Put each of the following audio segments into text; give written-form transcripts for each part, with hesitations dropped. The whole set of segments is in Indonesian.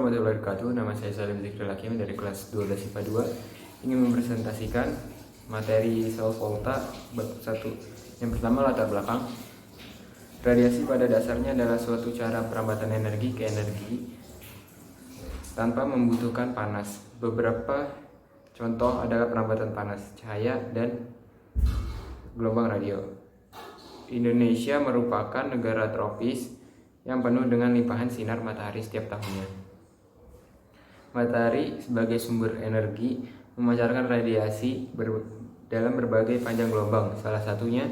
warahmatullahi wabarakatuh. Nama saya Salim Zikril Hakim dari kelas 12 IPA 2. Ingin mempresentasikan materi sel volta bab 1. Yang pertama, latar belakang. Radiasi pada dasarnya adalah suatu cara perambatan energi ke energi tanpa membutuhkan panas. Beberapa contoh adalah perambatan panas, cahaya, dan gelombang radio. Indonesia merupakan negara tropis yang penuh dengan limpahan sinar matahari setiap tahunnya. Matahari sebagai sumber energi memancarkan radiasi dalam berbagai panjang gelombang. Salah satunya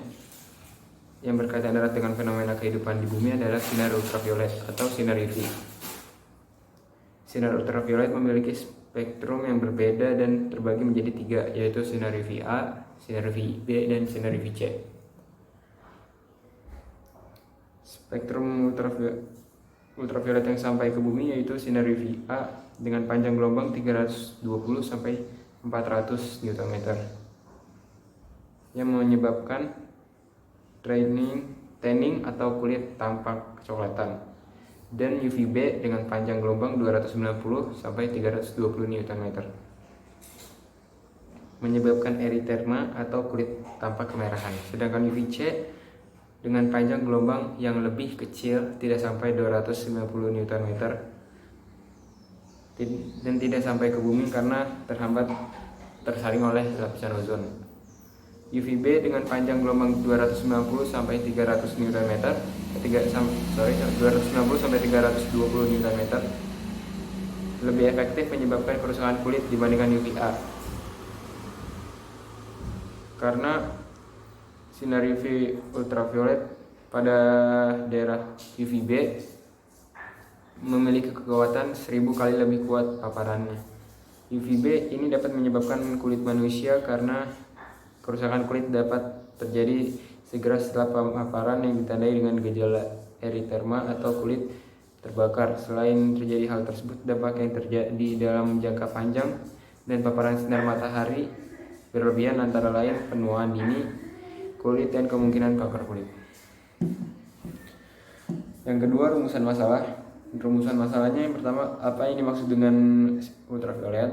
yang berkaitan erat dengan fenomena kehidupan di bumi adalah sinar ultraviolet atau sinar UV. Sinar ultraviolet memiliki spektrum yang berbeda dan terbagi menjadi 3, yaitu sinar UVA, sinar UVB, dan sinar UVC. Spektrum ultraviolet yang sampai ke bumi yaitu sinar UVA dengan panjang gelombang 320 sampai 400 Nm yang menyebabkan tanning atau kulit tampak kecoklatan, dan UVB dengan panjang gelombang 290 sampai 320 Nm menyebabkan erythema atau kulit tampak kemerahan. Sedangkan UVC dengan panjang gelombang yang lebih kecil, tidak sampai 290 Nm dan tidak sampai ke bumi karena tersaring oleh lapisan ozon. UVB dengan panjang gelombang 290 sampai 300 Nm, 290 sampai 320 Nm lebih efektif menyebabkan kerusakan kulit dibandingkan UVA. Karena sinar UV ultraviolet pada daerah UVB memiliki kekuatan 1000 kali lebih kuat paparannya. UVB ini dapat menyebabkan kulit manusia karena kerusakan kulit dapat terjadi segera setelah paparan yang ditandai dengan gejala erythema atau kulit terbakar. Selain terjadi hal tersebut, dampak yang terjadi dalam jangka panjang dan paparan sinar matahari berlebihan antara lain penuaan dini kulit dan kemungkinan kanker kulit. Yang kedua, rumusan masalah. Rumusan masalahnya yang pertama, apa yang dimaksud dengan ultraviolet,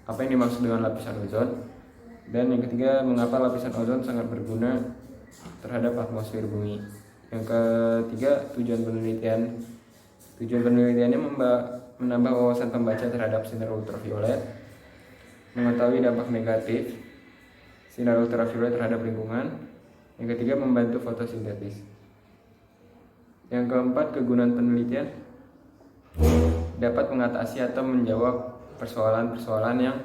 apa yang dimaksud dengan lapisan ozon, dan yang ketiga, mengapa lapisan ozon sangat berguna terhadap atmosfer bumi. Yang ketiga, tujuan penelitian. Tujuan penelitiannya menambah wawasan pembaca terhadap sinar ultraviolet, mengetahui dampak negatif sinar ultraviolet terhadap lingkungan. Yang ketiga, membantu fotosintesis. Yang keempat, kegunaan penelitian dapat mengatasi atau menjawab persoalan-persoalan yang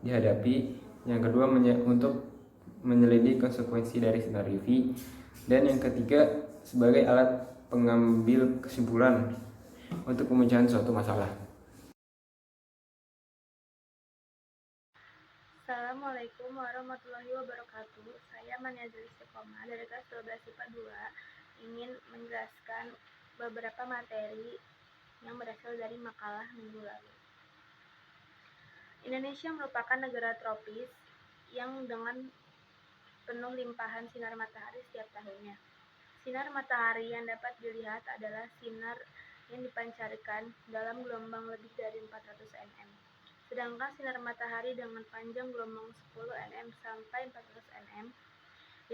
dihadapi. Yang kedua, untuk menyelidiki konsekuensi dari sinar UV. Dan yang ketiga, sebagai alat pengambil kesimpulan untuk pemecahan suatu masalah. Assalamualaikum warahmatullahi wabarakatuh. Saya Maniazul Istiqomah dari kelas 12 IPA 2 ingin menjelaskan beberapa materi yang berasal dari makalah minggu lalu. Indonesia merupakan negara tropis yang dengan penuh limpahan sinar matahari setiap tahunnya. Sinar matahari yang dapat dilihat adalah sinar yang dipancarkan dalam gelombang lebih dari 400 nm. Sedangkan sinar matahari dengan panjang gelombang 10 nm sampai 400 nm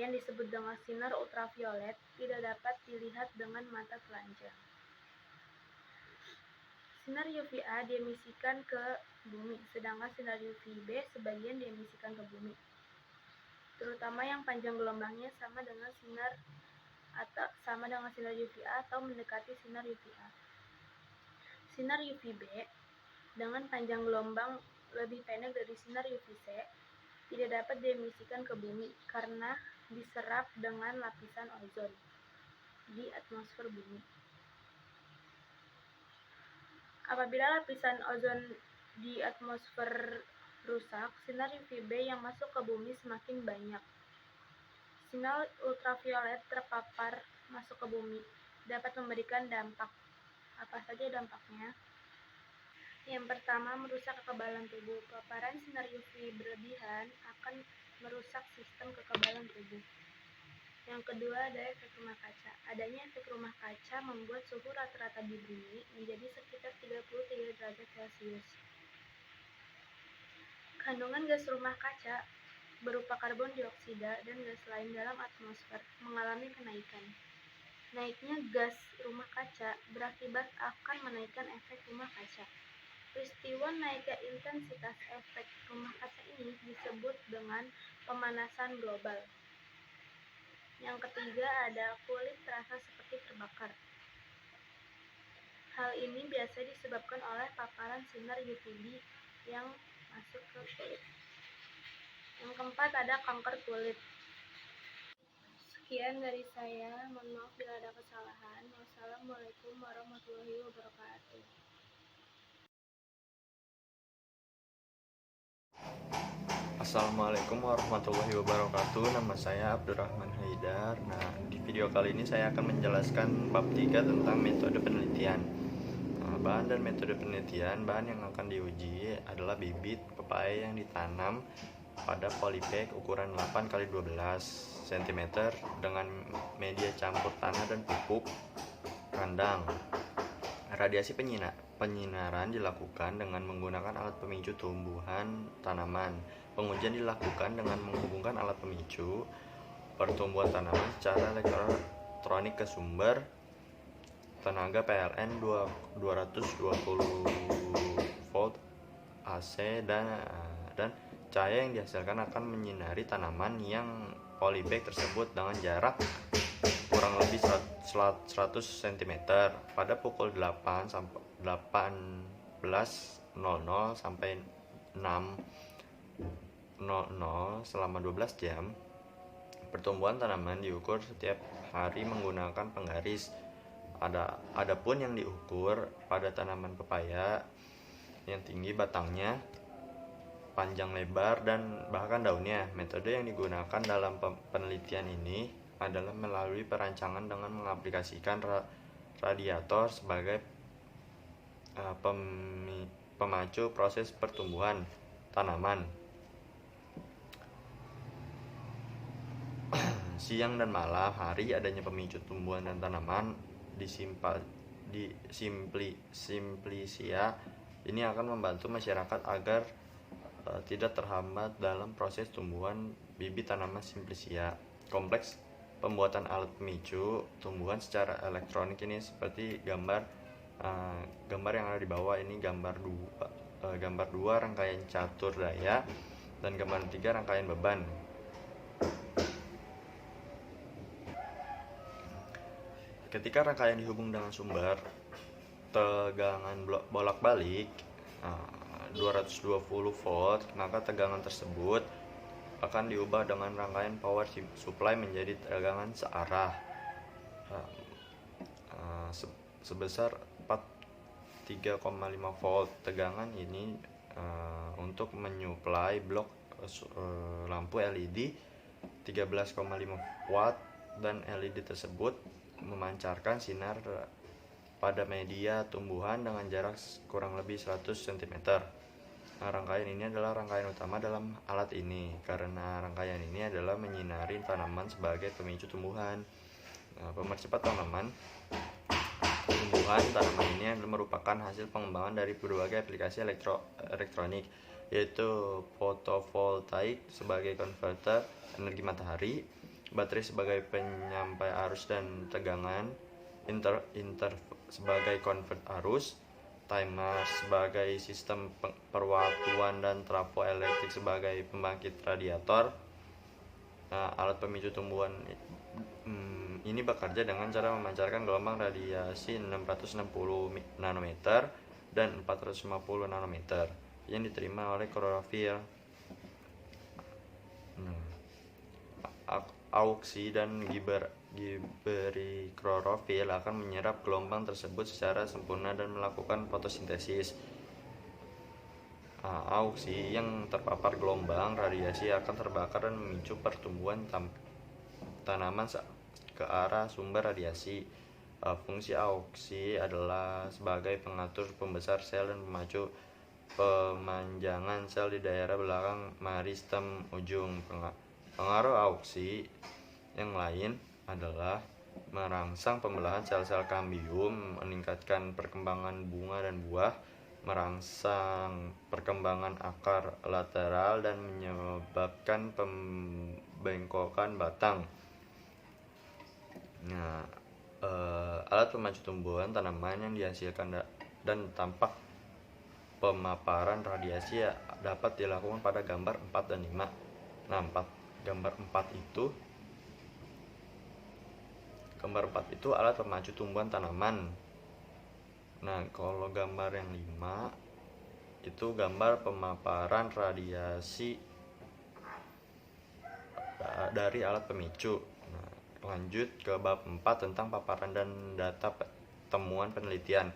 yang disebut dengan sinar ultraviolet tidak dapat dilihat dengan mata telanjang. Sinar UVA diemisikan ke bumi, sedangkan sinar UVB sebagian diemisikan ke bumi, terutama yang panjang gelombangnya sama dengan sinar UVA atau mendekati sinar UVA. Sinar UVB dengan panjang gelombang lebih pendek dari sinar UVC tidak dapat diemisikan ke bumi karena diserap dengan lapisan ozon di atmosfer bumi. Apabila lapisan ozon di atmosfer rusak, sinar UVB yang masuk ke bumi semakin banyak. Sinar ultraviolet terpapar masuk ke bumi dapat memberikan dampak. Apa saja dampaknya? Yang pertama, merusak kekebalan tubuh. Paparan sinar UV berlebihan akan merusak sistem kekebalan tubuh. Yang kedua ada efek rumah kaca. Adanya efek rumah kaca membuat suhu rata-rata di bumi menjadi sekitar 33 derajat Celcius. Kandungan gas rumah kaca berupa karbon dioksida dan gas lain dalam atmosfer mengalami kenaikan. Naiknya gas rumah kaca berakibat akan menaikkan efek rumah kaca. Peristiwa naiknya intensitas efek rumah kaca ini disebut dengan pemanasan global. Yang ketiga ada kulit terasa seperti terbakar. Hal ini biasa disebabkan oleh paparan sinar UVB yang masuk ke kulit. Yang keempat ada kanker kulit. Sekian dari saya, mohon maaf bila ada kesalahan. Wassalamualaikum warahmatullahi wabarakatuh. Assalamualaikum warahmatullahi wabarakatuh. Nama saya Abdurrahman Haidar. Nah, di video kali ini saya akan menjelaskan bab 3 tentang metode penelitian. Bahan dan metode penelitian. Bahan yang akan diuji adalah bibit pepaya yang ditanam pada polybag ukuran 8x12 cm dengan media campur tanah dan pupuk kandang. Radiasi penyinaran dilakukan dengan menggunakan alat pemicu tumbuhan tanaman. Pengujian dilakukan dengan menghubungkan alat pemicu pertumbuhan tanaman secara elektronik ke sumber tenaga PLN 220 volt AC dan cahaya yang dihasilkan akan menyinari tanaman yang polybag tersebut dengan jarak kurang lebih 100 cm pada pukul 18.00 sampai 6.00 selama 12 jam. Pertumbuhan tanaman diukur setiap hari menggunakan penggaris. Adapun yang diukur pada tanaman pepaya yang tinggi batangnya, panjang lebar, dan bahkan daunnya. Metode yang digunakan dalam penelitian ini adalah melalui perancangan dengan mengaplikasikan radiator sebagai pemacu proses pertumbuhan tanaman. Siang dan malam hari adanya pemicu tumbuhan dan tanaman di Simplicia ini akan membantu masyarakat agar tidak terhambat dalam proses tumbuhan bibit tanaman Simplicia. Kompleks pembuatan alat pemicu tumbuhan secara elektronik ini seperti gambar yang ada di bawah ini, gambar 2 rangkaian catur daya dan gambar 3 rangkaian beban. Ketika rangkaian dihubung dengan sumber tegangan bolak-balik 220 volt, maka tegangan tersebut akan diubah dengan rangkaian power supply menjadi tegangan searah sebesar 3,5 volt. Tegangan ini untuk menyuplai blok lampu LED 13,5 watt, dan LED tersebut memancarkan sinar pada media tumbuhan dengan jarak kurang lebih 100 cm. Rangkaian ini adalah rangkaian utama dalam alat ini karena rangkaian ini adalah menyinari tanaman sebagai pemicu tumbuhan. Pemercepat tumbuhan tanaman ini adalah merupakan hasil pengembangan dari berbagai aplikasi elektronik, yaitu fotovoltaik sebagai konverter energi matahari, baterai sebagai penyampai arus dan tegangan, inverter sebagai konvert arus, timer sebagai sistem perwaktuan, dan trafo elektrik sebagai pembangkit radiator. Alat pemicu tumbuhan ini bekerja dengan cara memancarkan gelombang radiasi 660 nanometer dan 450 nanometer yang diterima oleh klorofil. Auksi dan giberi klorofil akan menyerap gelombang tersebut secara sempurna dan melakukan fotosintesis. Auksi yang terpapar gelombang radiasi akan terbakar dan memicu pertumbuhan tanaman ke arah sumber radiasi. Fungsi auksi adalah sebagai pengatur pembesar sel dan pemacu pemanjangan sel di daerah belakang meristem ujung. Pengaruh auksi Yang lain adalah merangsang pembelahan sel-sel kambium, meningkatkan perkembangan bunga dan buah, merangsang perkembangan akar lateral, dan menyebabkan pembengkokan batang. Nah, alat pemacu tumbuhan tanaman yang dihasilkan dan tampak pemaparan radiasi dapat dilakukan pada gambar 4 dan 5. Nah, gambar 4 itu alat pemacu tumbuhan tanaman. Nah, kalau gambar yang 5 itu gambar pemaparan radiasi dari alat pemicu. Nah, lanjut ke bab 4 tentang paparan dan data temuan penelitian.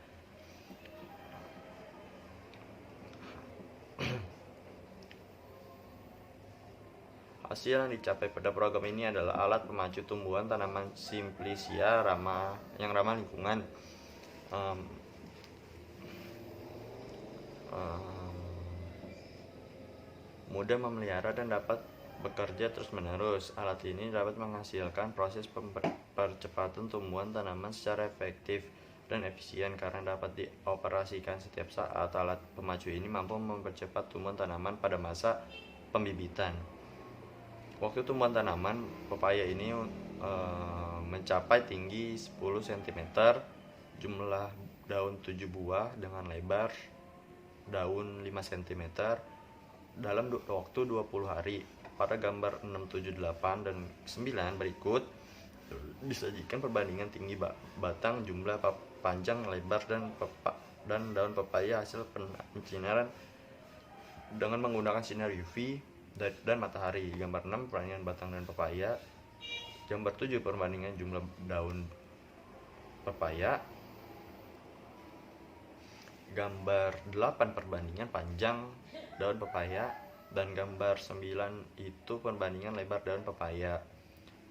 Hasil yang dicapai pada program ini adalah alat pemacu tumbuhan tanaman Simplicia yang ramah lingkungan. Mudah memelihara dan dapat bekerja terus-menerus. Alat ini dapat menghasilkan proses percepatan tumbuhan tanaman secara efektif dan efisien karena dapat dioperasikan setiap saat. Alat pemacu ini mampu mempercepat tumbuhan tanaman pada masa pembibitan. Waktu tumbuhan tanaman pepaya ini mencapai tinggi 10 cm, jumlah daun 7 buah dengan lebar daun 5 cm dalam waktu 20 hari. Pada gambar 6, 7, 8, dan 9 berikut disajikan perbandingan tinggi batang, jumlah panjang, lebar, dan daun pepaya hasil pencinaran dengan menggunakan sinar UV dan matahari. Gambar 6 perbandingan batang dan pepaya. Gambar 7 perbandingan jumlah daun pepaya. Gambar 8 perbandingan panjang daun pepaya, dan gambar 9 itu perbandingan lebar daun pepaya.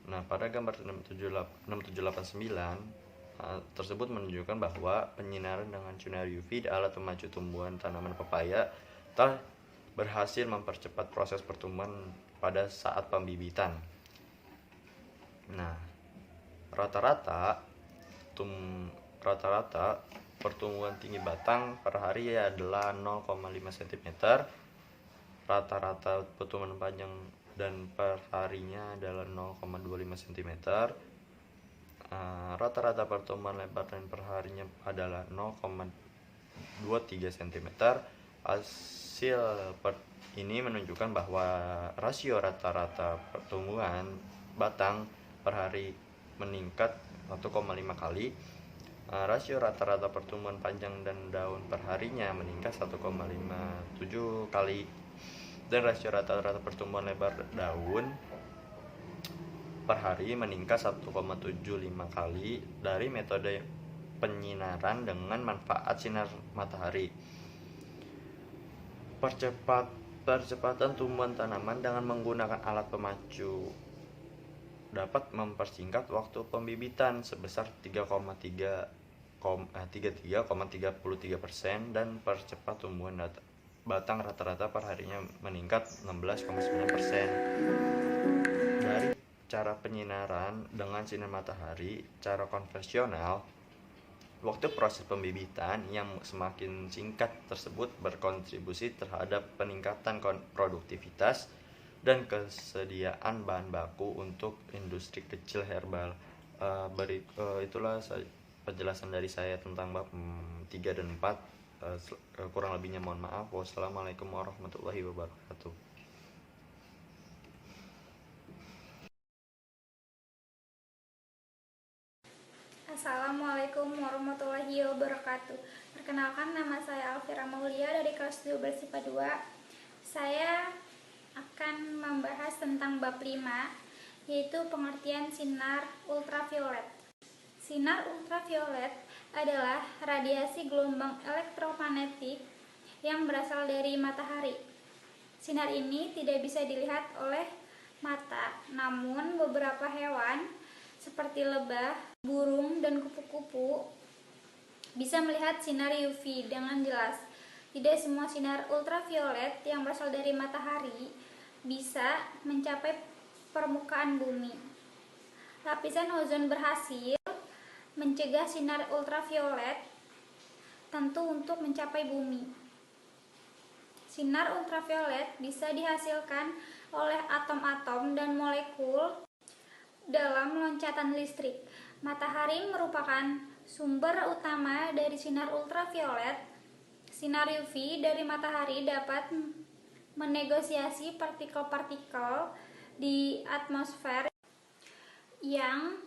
Nah, pada gambar 6789 tersebut menunjukkan bahwa penyinaran dengan sinar UV di alat pemacu tumbuhan tanaman pepaya telah berhasil mempercepat proses pertumbuhan pada saat pembibitan. Nah, rata-rata pertumbuhan tinggi batang per hari adalah 0,5 cm. Rata-rata pertumbuhan panjang dan per harinya adalah 0,25 cm. Rata-rata pertumbuhan lebar dan per harinya adalah 0,23 cm. Hasil ini menunjukkan bahwa rasio rata-rata pertumbuhan batang per hari meningkat 1,5 kali. Rasio rata-rata pertumbuhan panjang dan daun per harinya meningkat 1,57 kali, dan rasio rata-rata pertumbuhan lebar daun per hari meningkat 1,75 kali dari metode penyinaran dengan manfaat sinar matahari. Percepatan tumbuhan tanaman dengan menggunakan alat pemacu dapat mempersingkat waktu pembibitan sebesar 33,33% dan percepat tumbuhan batang rata-rata per harinya meningkat 16,9%. Dari cara penyinaran dengan sinar matahari, cara konvensional, waktu proses pembibitan yang semakin singkat tersebut berkontribusi terhadap peningkatan produktivitas dan kesediaan bahan baku untuk industri kecil herbal. Itulah penjelasan dari saya tentang bab 3 dan 4. Kurang lebihnya mohon maaf. Wassalamualaikum warahmatullahi wabarakatuh. Assalamualaikum warahmatullahi wabarakatuh. Perkenalkan, nama saya Alfira Maulia dari kelas 12 IPA 2. Saya akan membahas tentang bab 5, yaitu pengertian sinar ultraviolet. Sinar ultraviolet adalah radiasi gelombang elektromagnetik yang berasal dari matahari. Sinar ini tidak bisa dilihat oleh mata, namun beberapa hewan seperti lebah, burung, dan kupu-kupu bisa melihat sinar UV dengan jelas. Tidak semua sinar ultraviolet yang berasal dari matahari bisa mencapai permukaan bumi. lapisan ozon berhasil mencegah sinar ultraviolet tentu untuk mencapai bumi. Sinar ultraviolet bisa dihasilkan oleh atom-atom dan molekul dalam loncatan listrik. Matahari merupakan sumber utama dari sinar ultraviolet. Sinar UV dari matahari dapat menegosiasi partikel-partikel di atmosfer yang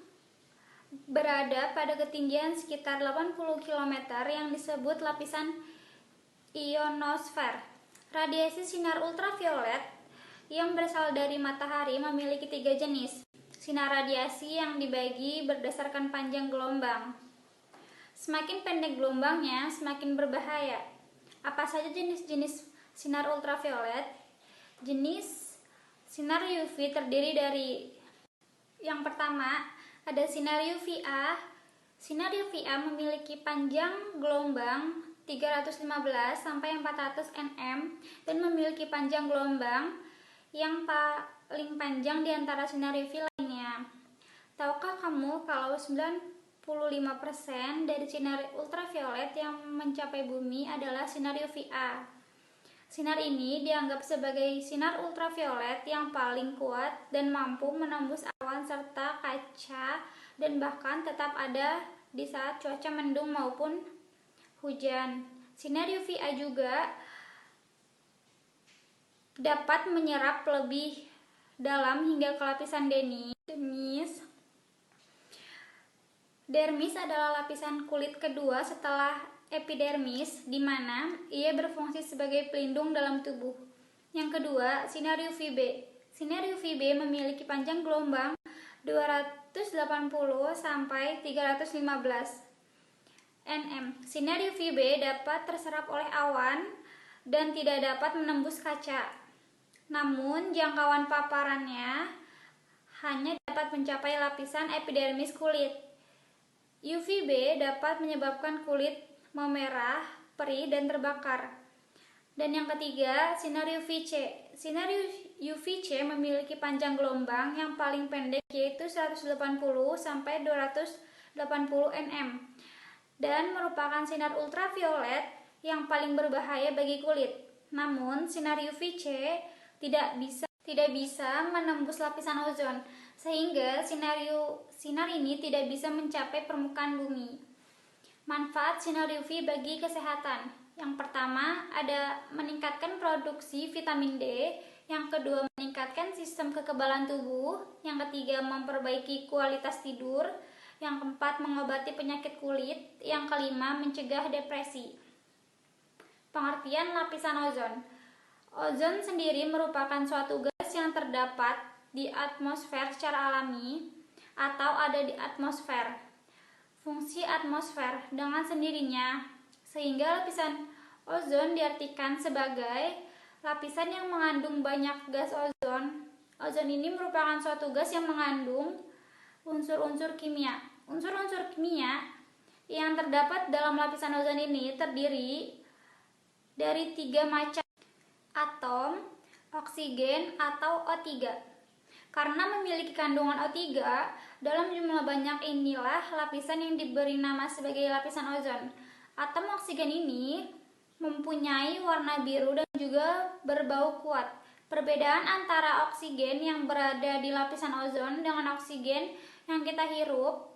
berada pada ketinggian sekitar 80 km yang disebut lapisan ionosfer. Radiasi sinar ultraviolet yang berasal dari matahari memiliki 3 jenis. Sinar radiasi yang dibagi berdasarkan panjang gelombang. Semakin pendek gelombangnya, semakin berbahaya. Apa saja jenis-jenis sinar ultraviolet? Jenis sinar UV terdiri dari yang pertama, ada sinar UVA. Sinar UVA memiliki panjang gelombang 315 sampai 400 nm dan memiliki panjang gelombang yang paling panjang di antara sinar UV lainnya. Tahukah kamu kalau 95% dari sinar ultraviolet yang mencapai bumi adalah sinar UVA? Sinar ini dianggap sebagai sinar ultraviolet yang paling kuat dan mampu menembus awan serta kaca dan bahkan tetap ada di saat cuaca mendung maupun hujan. Sinar UVA juga dapat menyerap lebih dalam hingga ke lapisan dermis. Dermis adalah lapisan kulit kedua setelah epidermis, di mana ia berfungsi sebagai pelindung dalam tubuh. Yang kedua, sinar UVB. Sinar UVB memiliki panjang gelombang 280 sampai 315 nm. Sinar UVB dapat terserap oleh awan dan tidak dapat menembus kaca. Namun, jangkauan paparannya hanya dapat mencapai lapisan epidermis kulit. UVB dapat menyebabkan kulit memerah, perih, dan terbakar. Dan yang ketiga, sinar UVC. Sinar UVC memiliki panjang gelombang yang paling pendek yaitu 180 sampai 280 nm dan merupakan sinar ultraviolet yang paling berbahaya bagi kulit. Namun, sinar UVC tidak bisa menembus lapisan ozon sehingga sinar ini tidak bisa mencapai permukaan bumi. Manfaat sinar UV bagi kesehatan. Yang pertama, ada meningkatkan produksi vitamin D. Yang kedua, meningkatkan sistem kekebalan tubuh. Yang ketiga, memperbaiki kualitas tidur. Yang keempat, mengobati penyakit kulit. Yang kelima, mencegah depresi. Pengertian lapisan ozon. Ozon sendiri merupakan suatu gas yang terdapat di atmosfer secara alami atau ada di atmosfer. Fungsi atmosfer dengan sendirinya, sehingga lapisan ozon diartikan sebagai lapisan yang mengandung banyak gas ozon. Ozon ini merupakan suatu gas yang mengandung unsur-unsur kimia. Unsur-unsur kimia yang terdapat dalam lapisan ozon ini terdiri dari 3 macam atom oksigen atau O3. Karena memiliki kandungan O3 dalam jumlah banyak, inilah lapisan yang diberi nama sebagai lapisan ozon. Atom oksigen ini mempunyai warna biru dan juga berbau kuat. Perbedaan antara oksigen yang berada di lapisan ozon dengan oksigen yang kita hirup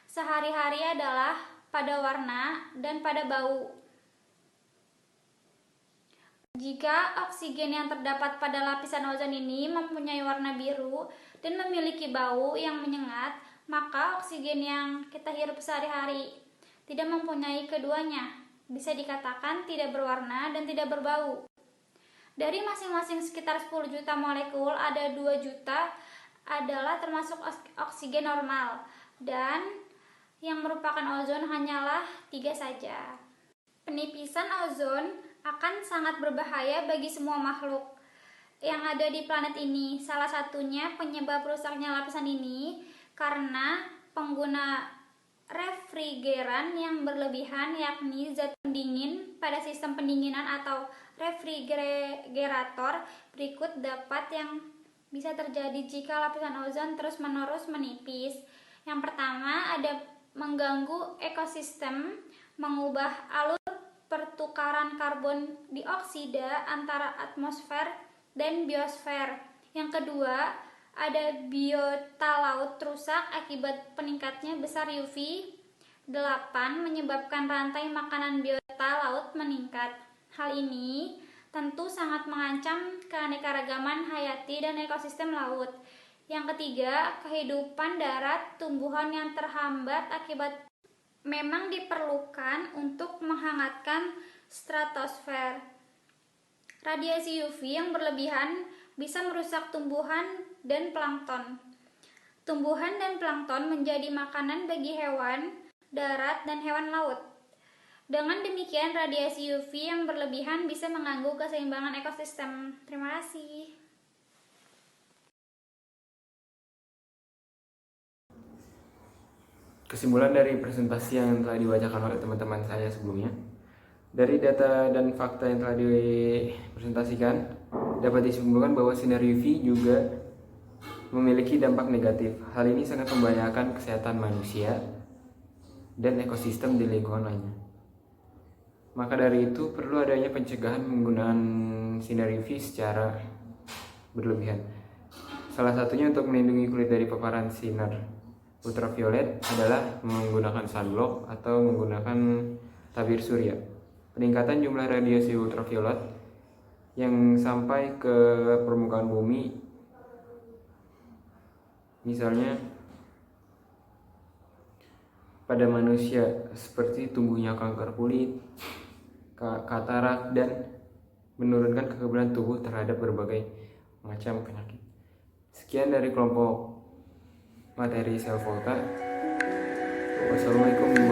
sehari-hari adalah pada warna dan pada bau. Jika oksigen yang terdapat pada lapisan ozon ini mempunyai warna biru dan memiliki bau yang menyengat, maka oksigen yang kita hirup sehari-hari tidak mempunyai keduanya. Bisa dikatakan tidak berwarna dan tidak berbau. Dari masing-masing sekitar 10 juta molekul, ada 2 juta adalah termasuk oksigen normal, dan yang merupakan ozon hanyalah 3 saja. Penipisan ozon akan sangat berbahaya bagi semua makhluk yang ada di planet ini. Salah satunya penyebab rusaknya lapisan ini karena pengguna refrigeran yang berlebihan, yakni zat pendingin pada sistem pendinginan atau refrigerator. Berikut bisa terjadi jika lapisan ozon terus-menerus menipis. Yang pertama ada mengganggu ekosistem, mengubah alur pertukaran karbon dioksida antara atmosfer dan biosfer. Yang kedua, ada biota laut rusak akibat peningkatnya besar UV. 8. Menyebabkan rantai makanan biota laut meningkat. Hal ini tentu sangat mengancam keanekaragaman hayati dan ekosistem laut. Yang ketiga, kehidupan darat tumbuhan yang terhambat akibat memang diperlukan untuk menghangatkan stratosfer. Radiasi UV yang berlebihan bisa merusak tumbuhan dan plankton. Tumbuhan dan plankton menjadi makanan bagi hewan darat dan hewan laut. Dengan demikian, radiasi UV yang berlebihan bisa mengganggu keseimbangan ekosistem. Terima kasih. Kesimpulan dari presentasi yang telah dibacakan oleh teman-teman saya sebelumnya, dari data dan fakta yang telah dipresentasikan, dapat disimpulkan bahwa sinar UV juga memiliki dampak negatif. Hal ini sangat membahayakan kesehatan manusia dan ekosistem di lingkungan lainnya. Maka dari itu perlu adanya pencegahan penggunaan sinar UV secara berlebihan. Salah satunya untuk melindungi kulit dari paparan sinar ultraviolet adalah menggunakan sunblock atau menggunakan tabir surya. Peningkatan jumlah radiasi ultraviolet yang sampai ke permukaan bumi, misalnya pada manusia, seperti tumbuhnya kanker kulit, katarak, dan menurunkan kekebalan tubuh terhadap berbagai macam penyakit. Sekian dari kelompok materi sel volta. Wassalamualaikum